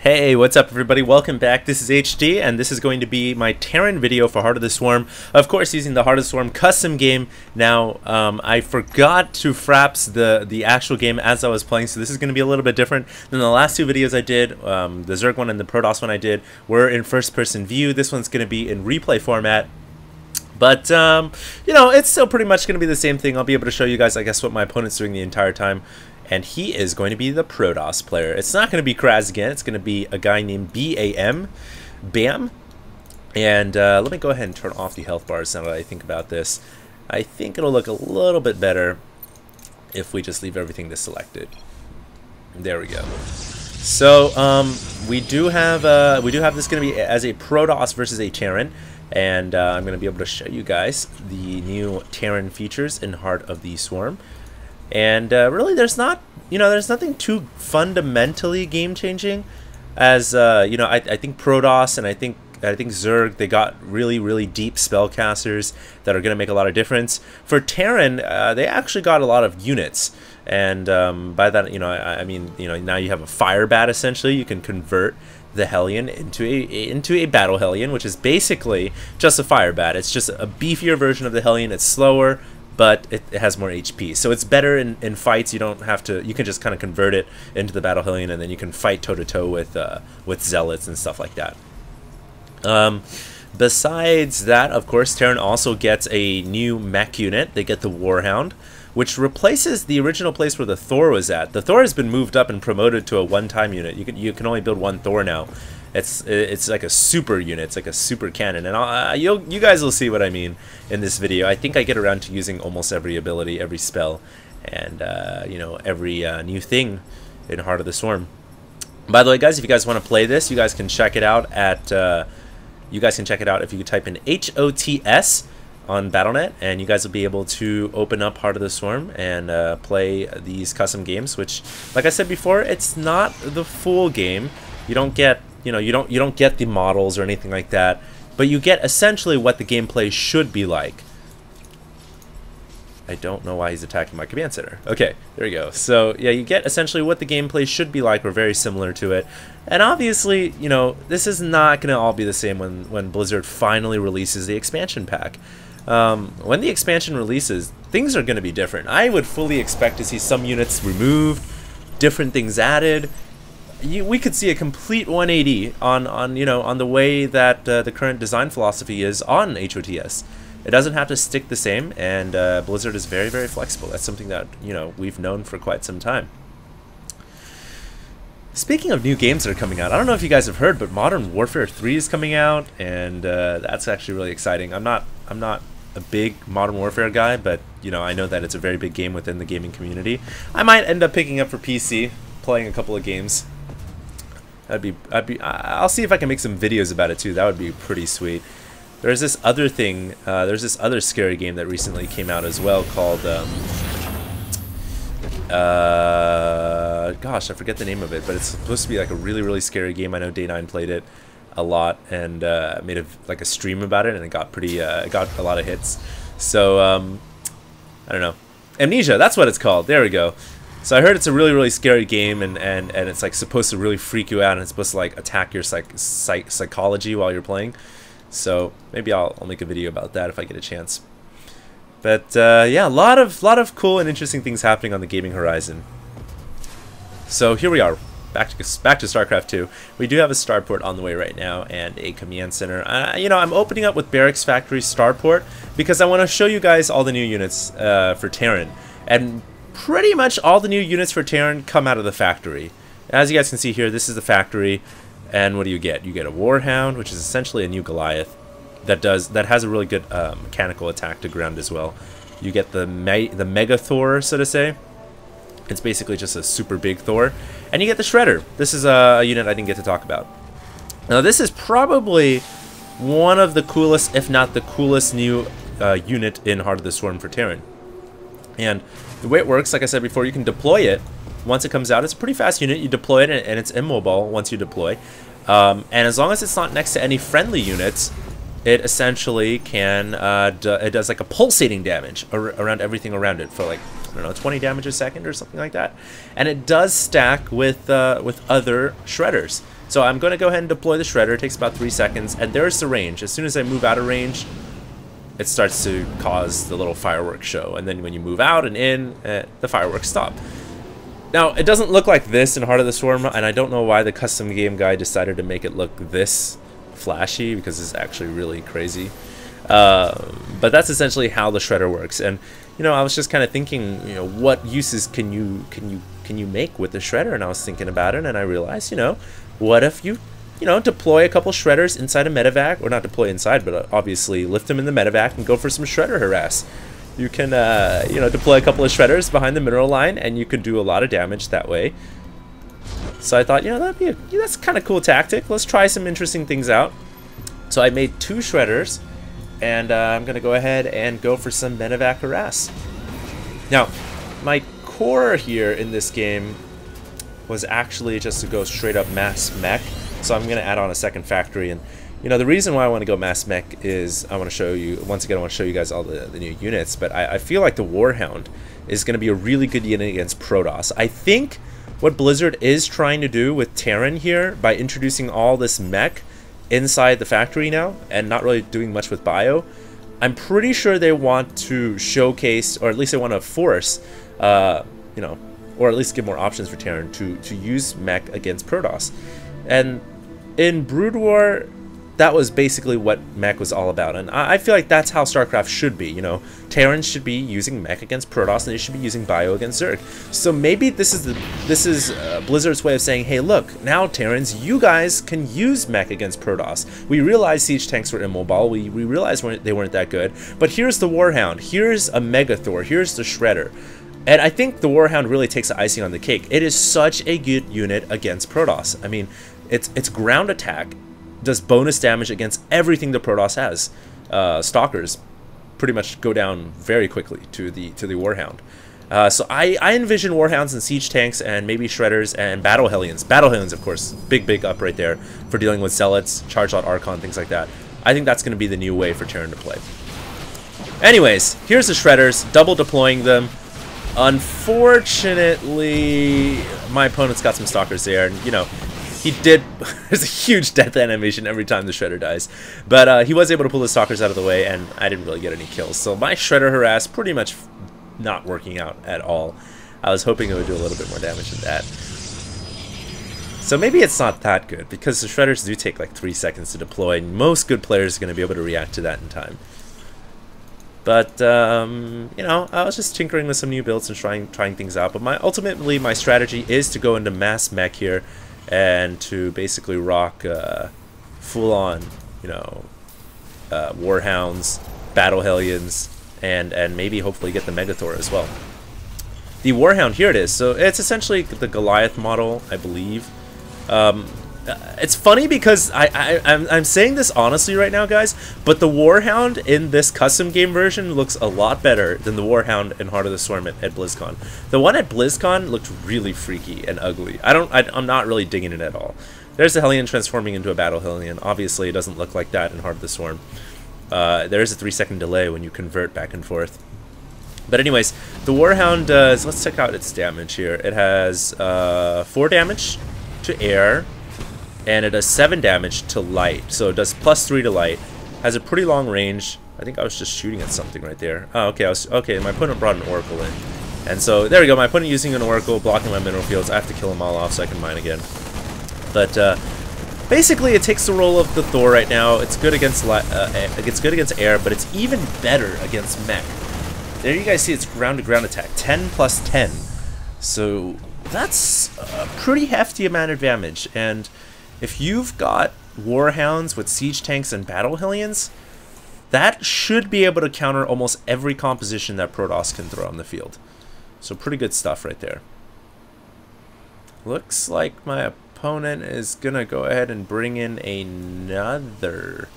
Hey, what's up everybody? Welcome back. This is HD and this is going to be my Terran video for Heart of the Swarm. Of course, using the Heart of the Swarm custom game. Now, I forgot to fraps the actual game as I was playing, so this is going to be a little bit different than the last two videos I did. The Zerg one and the Protoss one I did were in first-person view. This one's going to be in replay format. But, you know, it's still pretty much going to be the same thing. I'll be able to show you guys, I guess, what my opponent's doing the entire time. And he is going to be the Protoss player. It's not going to be Kraz again. It's going to be a guy named BAM. Bam. And let me go ahead and turn off the health bars now that I think about this. I think it'll look a little bit better if we just leave everything deselected. There we go. So we do have this going to be as a Protoss versus a Terran. And I'm going to be able to show you guys the new Terran features in Heart of the Swarm. And really, there's nothing too fundamentally game-changing. As you know, I think Protoss and I think Zerg, they got really deep spellcasters that are going to make a lot of difference. For Terran, they actually got a lot of units, and by that, you know, I mean, you know, now you have a fire bat essentially. You can convert the Hellion into a battle Hellion, which is basically just a fire bat. It's just a beefier version of the Hellion. It's slower, but it has more HP, so it's better in fights. You don't have to. You can just kind of convert it into the battle Hellion, and then you can fight toe to toe with zealots and stuff like that. Besides that, of course, Terran also gets a new mech unit. They get the Warhound, which replaces the original place where the Thor was at. The Thor has been moved up and promoted to a one-time unit. You can only build one Thor now. It's like a super unit. It's like a super cannon, and you guys will see what I mean in this video. I think I get around to using almost every ability, every spell, and you know, every new thing in Heart of the Swarm. By the way, guys, if you guys want to play this, you guys can check it out at if you type in HOTS on Battle.net, and you guys will be able to open up Heart of the Swarm and play these custom games. Which, like I said before, it's not the full game. You don't get you don't get the models or anything like that, but you get essentially what the gameplay should be like. I don't know why he's attacking my command center. Okay, there we go. So yeah, you get essentially what the gameplay should be like, or very similar to it. And obviously, you know, this is not going to all be the same when Blizzard finally releases the expansion pack. When the expansion releases, things are going to be different. I would fully expect to see some units removed, different things added. We could see a complete 180 on the way that the current design philosophy is on HOTS. It doesn't have to stick the same, and Blizzard is very flexible. That's something that, you know, we've known for quite some time. Speaking of new games that are coming out, I don't know if you guys have heard, but Modern Warfare 3 is coming out, and that's actually really exciting. I'm not a big Modern Warfare guy, but you know, I know that it's a very big game within the gaming community. I might end up picking up for PC, playing a couple of games. I'll see if I can make some videos about it too. That would be pretty sweet. There's this other thing. There's this other scary game that recently came out as well called. Gosh, I forget the name of it, but it's supposed to be like a really scary game. I know Day9 played it a lot and made a stream about it, and it got got a lot of hits. So I don't know. Amnesia. That's what it's called. There we go. So I heard it's a really scary game, and it's like supposed to really freak you out, and it's supposed to like attack your psychology while you're playing. So maybe I'll make a video about that if I get a chance. But yeah, a lot of cool and interesting things happening on the gaming horizon. So here we are, back to StarCraft 2. We do have a starport on the way right now and a command center. You know, I'm opening up with Barracks Factory starport because I want to show you guys all the new units for Terran. And pretty much all the new units for Terran come out of the factory. As you guys can see here, this is the factory, and what do you get? You get a Warhound, which is essentially a new Goliath that has a really good mechanical attack to ground as well. You get the Mega Thor, so to say. It's basically just a super big Thor, and you get the Shredder. This is a unit I didn't get to talk about. Now, this is probably one of the coolest, if not the coolest, new unit in Heart of the Swarm for Terran. And the way it works, like I said before, you can deploy it once it comes out. It's a pretty fast unit. You deploy it, and it's immobile once you deploy. And as long as it's not next to any friendly units, it essentially can, it does like a pulsating damage around everything around it for like, I don't know, 20 damage a second or something like that. And it does stack with other Shredders. So I'm going to go ahead and deploy the shredder. It takes about 3 seconds, and there's the range. As soon as I move out of range, it starts to cause the little fireworks show, and then when you move out and in, the fireworks stop. Now, it doesn't look like this in Heart of the Swarm, and I don't know why the custom game guy decided to make it look this flashy, because it's actually really crazy. But that's essentially how the shredder works. And you know, I was just kind of thinking, you know, what uses can you make with the shredder? And I was thinking about it, and I realized, you know, what if you know, deploy a couple shredders inside a medevac, or not deploy inside, but obviously lift them in the medevac and go for some shredder harass. You can, you know, deploy a couple of shredders behind the mineral line, and you could do a lot of damage that way. So I thought, you know, that's kind of cool tactic. Let's try some interesting things out. So I made 2 shredders, and I'm going to go ahead and go for some medevac harass. Now, my core here in this game was actually just to go straight up mass mech. So I'm going to add on a second factory, and you know, the reason why I want to go mass mech is I want to show you, once again, I want to show you guys all the new units, but I feel like the Warhound is going to be a really good unit against Protoss. I think what Blizzard is trying to do with Terran here, by introducing all this mech inside the factory now, and not really doing much with bio, I'm pretty sure they want to showcase, or at least they want to force, you know, or at least give more options for Terran to use mech against Protoss. And in Brood War, that was basically what mech was all about, and I feel like that's how StarCraft should be. You know, Terrans should be using mech against Protoss, and they should be using bio against Zerg. So maybe this is Blizzard's way of saying, hey, look, now Terrans, you guys can use mech against Protoss. We realized siege tanks were immobile. We realized they weren't that good, but here's the Warhound. Here's a Megathor. Here's the Shredder. And I think the Warhound really takes the icing on the cake. It is such a good unit against Protoss. I mean, it's ground attack, does bonus damage against everything the Protoss has. Stalkers pretty much go down very quickly to the Warhound. So I envision Warhounds and siege tanks, and maybe Shredders and Battle Hellions. Battle Hellions, of course, big up right there for dealing with Zealots, Charge Lot Archon, things like that. I think that's going to be the new way for Terran to play. Anyways, here's the Shredders, double deploying them. Unfortunately, my opponent's got some Stalkers there, and you know, he did. There's a huge death animation every time the Shredder dies, but he was able to pull the Stalkers out of the way, and I didn't really get any kills. So my Shredder harass pretty much not working out at all. I was hoping it would do a little bit more damage than that. So maybe it's not that good, because the Shredders do take like 3 seconds to deploy, and most good players are going to be able to react to that in time. But, you know, I was just tinkering with some new builds and trying things out. But ultimately, my strategy is to go into mass mech here and to basically rock full-on, you know, Warhounds, Battle Hellions, and maybe hopefully get the Megathor as well. The Warhound, here it is. So it's essentially the Goliath model, I believe. It's funny because I'm saying this honestly right now, guys, but the Warhound in this custom game version looks a lot better than the Warhound in Heart of the Swarm at BlizzCon. The one at BlizzCon looked really freaky and ugly. I'm not really digging it at all. There's the Hellion transforming into a Battle Hellion. Obviously, it doesn't look like that in Heart of the Swarm. There is a 3-second delay when you convert back and forth. But anyways, the Warhound does, let's check out its damage here. It has 4 damage to air, and it does 7 damage to light. So it does +3 to light. Has a pretty long range. I think I was just shooting at something right there. Oh, okay. Okay, my opponent brought an Oracle in. And so, there we go. My opponent using an Oracle, blocking my mineral fields. I have to kill them all off so I can mine again. But, basically, it takes the role of the Thor right now. It's good against air, but it's even better against mech. There you guys see its ground-to-ground attack. 10 + 10. So, that's a pretty hefty amount of damage. And if you've got Warhounds with siege tanks and Battle Hellions, that should be able to counter almost every composition that Protoss can throw on the field. So pretty good stuff right there. Looks like my opponent is going to go ahead and bring in another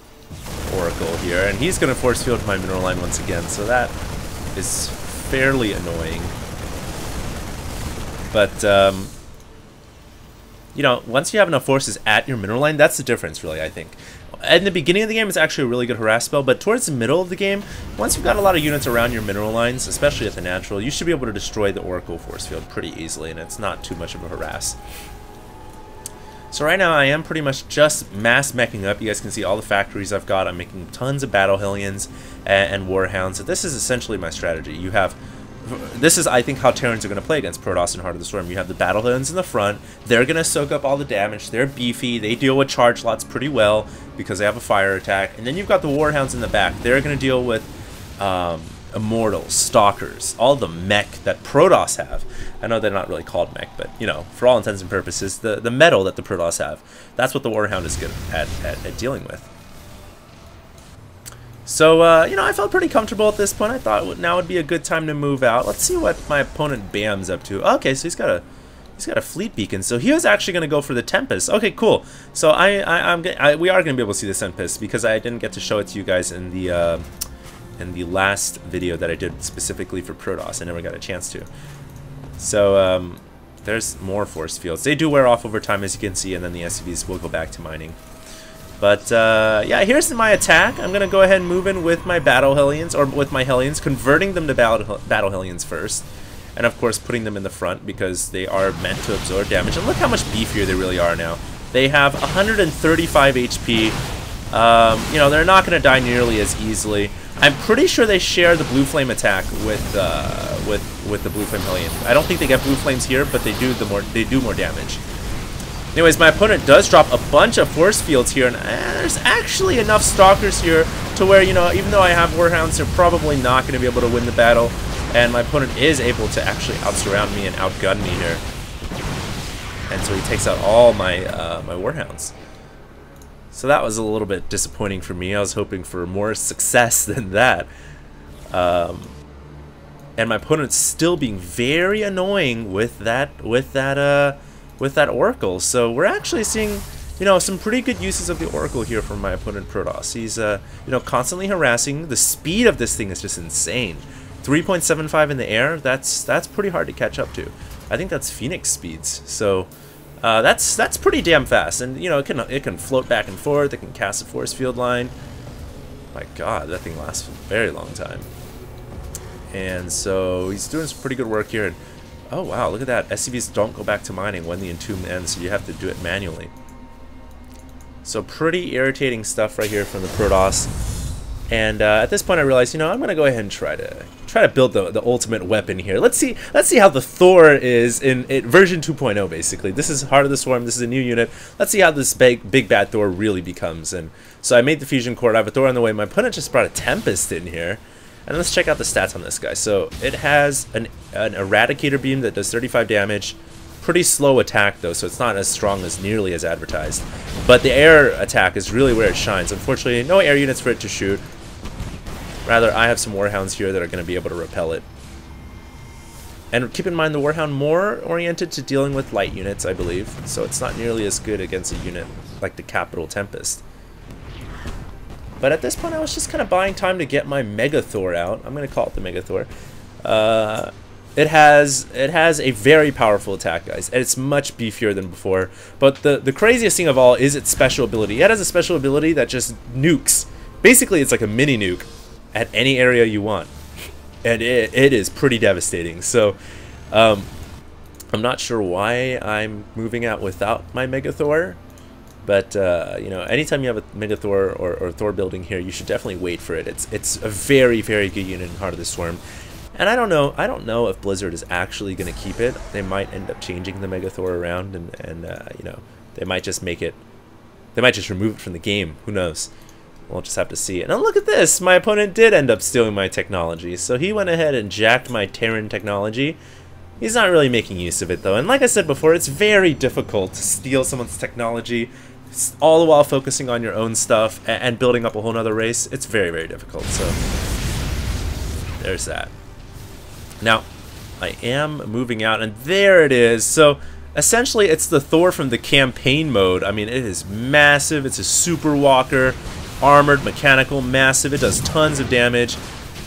Oracle here, and he's going to force field my mineral line once again, so that is fairly annoying. But, you know, once you have enough forces at your mineral line, that's the difference, really, I think. In the beginning of the game, it's actually a really good harass spell, but towards the middle of the game, once you've got a lot of units around your mineral lines, especially at the natural, you should be able to destroy the Oracle force field pretty easily, and it's not too much of a harass. So right now I am pretty much just mass meching up. You guys can see all the factories I've got. I'm making tons of Battle Hellions and Warhounds. So this is essentially my strategy. You have, this is I think how Terrans are going to play against Protoss in Heart of the Swarm. You have the Battle Hellions in the front. They're going to soak up all the damage. They're beefy. They deal with charge lots pretty well because they have a fire attack. And then you've got the Warhounds in the back. They're going to deal with Immortals, Stalkers, all the mech that Protoss have. I know they're not really called mech, but, you know, for all intents and purposes, the metal that the Protoss have, that's what the Warhound is good at dealing with. So, you know, I felt pretty comfortable at this point. I thought now would be a good time to move out. Let's see what my opponent Bam's up to. Okay, so he's got a fleet beacon. So he was actually going to go for the Tempest. Okay, cool. So we are going to be able to see the Tempest because I didn't get to show it to you guys in the last video that I did specifically for Protoss. I never got a chance to. So there's more force fields. They do wear off over time, as you can see, and then the SCVs will go back to mining. But yeah, here's my attack. I'm gonna go ahead and move in with my Battle Hellions, or with my Hellions, converting them to Battle Hellions first, and of course putting them in the front because they are meant to absorb damage. And look how much beefier they really are now. They have 135 HP. You know, they're not gonna die nearly as easily. I'm pretty sure they share the Blue Flame attack with the Blue Flame Hellion. I don't think they get Blue Flames here, but they do more damage. Anyways, my opponent does drop a bunch of force fields here, and there's actually enough Stalkers here to where, you know, even though I have Warhounds, they're probably not going to be able to win the battle, and my opponent is able to actually out-surround me and outgun me here. And so he takes out all my my Warhounds. So that was a little bit disappointing for me. I was hoping for more success than that. And my opponent's still being very annoying with that Oracle. So we're actually seeing, you know, some pretty good uses of the Oracle here from my opponent Protoss. He's you know, constantly harassing. The speed of this thing is just insane. 3.75 in the air. That's pretty hard to catch up to. I think that's Phoenix speeds. So that's pretty damn fast. And you know, it can float back and forth. It can cast a force field line. My God, that thing lasts a very long time. And so he's doing some pretty good work here. And oh wow, look at that. SCVs don't go back to mining when the entomb ends, so you have to do it manually. So pretty irritating stuff right here from the Protoss. And at this point I realized, you know, I'm gonna go ahead and try to build the ultimate weapon here. Let's see how the Thor is in version 2.0 basically. This is Heart of the Swarm, this is a new unit. Let's see how this big bad Thor really becomes. And so I made the fusion core, I have a Thor on the way. My opponent just brought a Tempest in here. And let's check out the stats on this guy. So it has an Eradicator beam that does 35 damage. Pretty slow attack though, so it's not as strong as nearly as advertised. But the air attack is really where it shines. Unfortunately, no air units for it to shoot. Rather, I have some Warhounds here that are going to be able to repel it. And keep in mind, the Warhound more oriented to dealing with light units, I believe. So it's not nearly as good against a unit like the Capital Tempest. But at this point, I was just kind of buying time to get my Mega Thor out. I'm going to call it the Mega Thor. It has a very powerful attack, guys. And it's much beefier than before. But the craziest thing of all is its special ability. It has a special ability that just nukes. Basically, it's like a mini nuke at any area you want. And it is pretty devastating. So, I'm not sure why I'm moving out without my Mega Thor. But, you know, anytime you have a Mega Thor or Thor building here, you should definitely wait for it. It's a very, very good unit in Heart of the Swarm. And I don't know if Blizzard is actually going to keep it. They might end up changing the Mega Thor around and you know, they might just remove it from the game. Who knows? We'll just have to see. And look at this! My opponent did end up stealing my technology. So he went ahead and jacked my Terran technology. He's not really making use of it though. And like I said before, it's very difficult to steal someone's technology, all the while focusing on your own stuff and building up a whole nother race. It's very, very difficult. So there's that. Now, I am moving out, and there it is. So essentially, it's the Thor from the campaign mode. I mean, it is massive. It's a super walker, armored, mechanical, massive. It does tons of damage.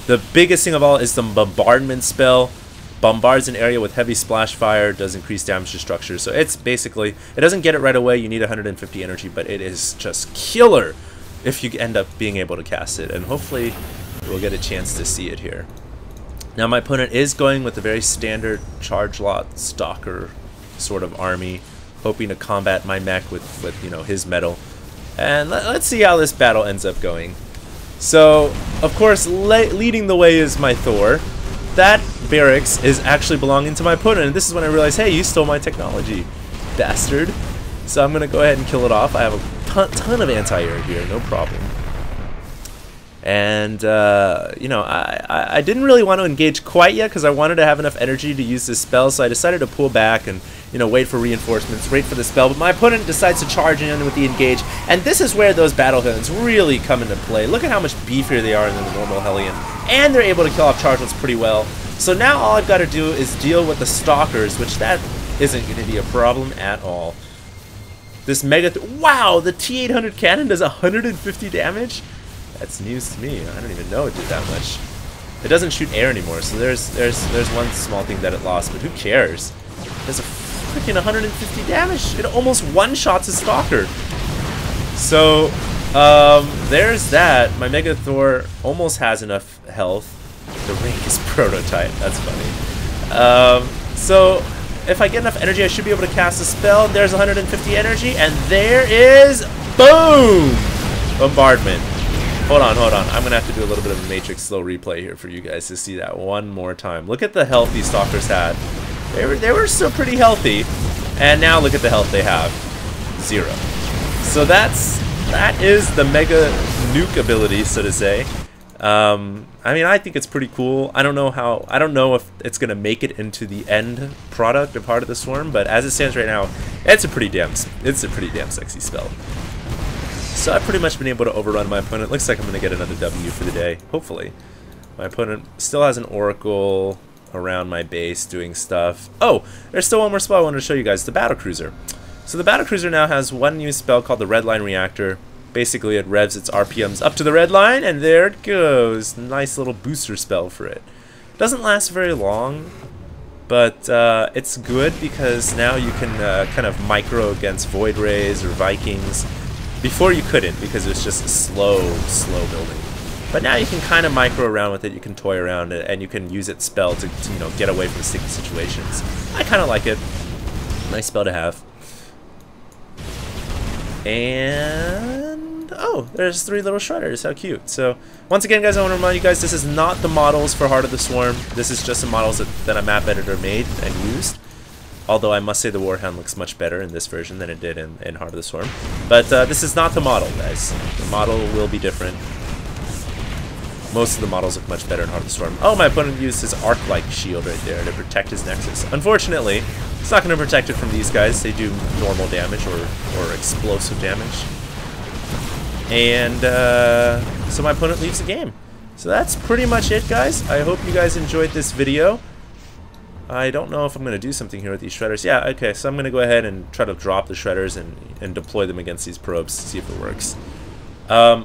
The biggest thing of all is the bombardment spell. Bombards an area with heavy splash fire, does increase damage to structures. So it's basically, it doesn't get it right away, you need 150 energy, but it is just killer if you end up being able to cast it. And hopefully we'll get a chance to see it here. Now my opponent is going with a very standard charge lot stalker sort of army. hoping to combat my mech with you know, his metal. And let's see how this battle ends up going. So, of course, leading the way is my Thor. That barracks is actually belonging to my opponent, and this is when I realize, hey, you stole my technology, bastard. So I'm gonna go ahead and kill it off. I have a ton of anti-air here, no problem. And you know, I didn't really want to engage quite yet because I wanted to have enough energy to use this spell, so I decided to pull back and, you know, wait for reinforcements, wait for the spell. But my opponent decides to charge in with the engage, and this is where those battle hounds really come into play. Look at how much beefier they are than the normal Hellion, and they're able to kill off charge ones pretty well. So now all I've got to do is deal with the stalkers, which that isn't going to be a problem at all. This wow, the T-800 cannon does 150 damage. That's news to me. I don't even know it did that much. It doesn't shoot air anymore, so there's one small thing that it lost, but who cares? It does a freaking 150 damage. It almost one-shots a stalker. So there's that. My Mega Thor almost has enough health. The rank is prototype. That's funny. So if I get enough energy, I should be able to cast a spell. There's 150 energy, and there is boom! Bombardment. Hold on. I'm gonna have to do a little bit of a Matrix slow replay here for you guys to see that one more time. Look at the health these stalkers had. They were still pretty healthy, and now look at the health they have. 0. So that is the Mega Nuke ability, so to say. I mean, I think it's pretty cool. I don't know if it's gonna make it into the end product of Heart of the Swarm, but as it stands right now, it's a pretty damn sexy spell. So I've pretty much been able to overrun my opponent. Looks like I'm gonna get another W for the day, hopefully. My opponent still has an Oracle around my base doing stuff. Oh, there's still one more spell I wanted to show you guys, the Battlecruiser. So the Battlecruiser now has one new spell called the Red Line Reactor. Basically, it revs its RPMs up to the red line, and there it goes. Nice little booster spell for it. Doesn't last very long, but it's good because now you can kind of micro against Void Rays or Vikings. Before you couldn't because it was just slow building. But now you can kind of micro around with it, you can toy around it, and you can use its spell to you know, get away from sticky situations. I kind of like it. Nice spell to have. And oh, there's 3 little shredders. How cute. So once again, guys, I want to remind you guys, this is not the models for Heart of the Swarm. This is just the models that a map editor made and used. Although I must say the Warhound looks much better in this version than it did in Heart of the Swarm. But this is not the model, guys. The model will be different. Most of the models look much better in Heart of the Swarm. Oh, my opponent used his arc-like shield right there to protect his Nexus. Unfortunately, it's not going to protect it from these guys. They do normal damage or explosive damage. And so my opponent leaves the game. So that's pretty much it, guys. I hope you guys enjoyed this video. I don't know if I'm going to do something here with these shredders. Yeah, okay, so I'm going to go ahead and try to drop the shredders and deploy them against these probes to see if it works. I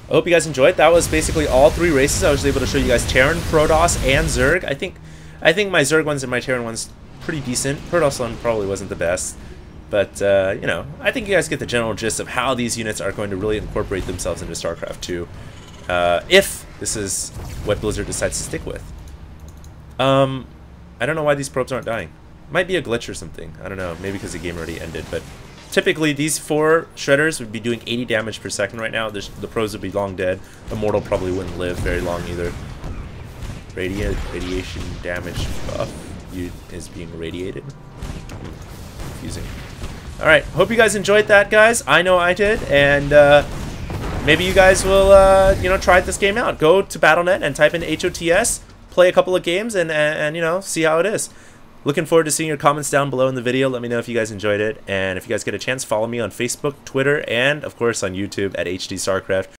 hope you guys enjoyed. That was basically all 3 races. I was able to show you guys Terran, Protoss, and Zerg. I think my Zerg ones and my Terran ones pretty decent. Protoss one probably wasn't the best. But, you know, I think you guys get the general gist of how these units are going to really incorporate themselves into StarCraft 2. If this is what Blizzard decides to stick with. I don't know why these probes aren't dying. Might be a glitch or something. I don't know. Maybe because the game already ended. But typically, these 4 shredders would be doing 80 damage per second right now. The probes would be long dead. Immortal probably wouldn't live very long either. Radiation damage buff is being radiated. Confusing. Alright, hope you guys enjoyed that, guys. I know I did. And maybe you guys will, you know, try this game out. Go to Battle.net and type in HOTS. Play a couple of games and you know, see how it is. Looking forward to seeing your comments down below in the video. Let me know if you guys enjoyed it, and if you guys get a chance, follow me on Facebook, Twitter, and of course on YouTube at HD StarCraft.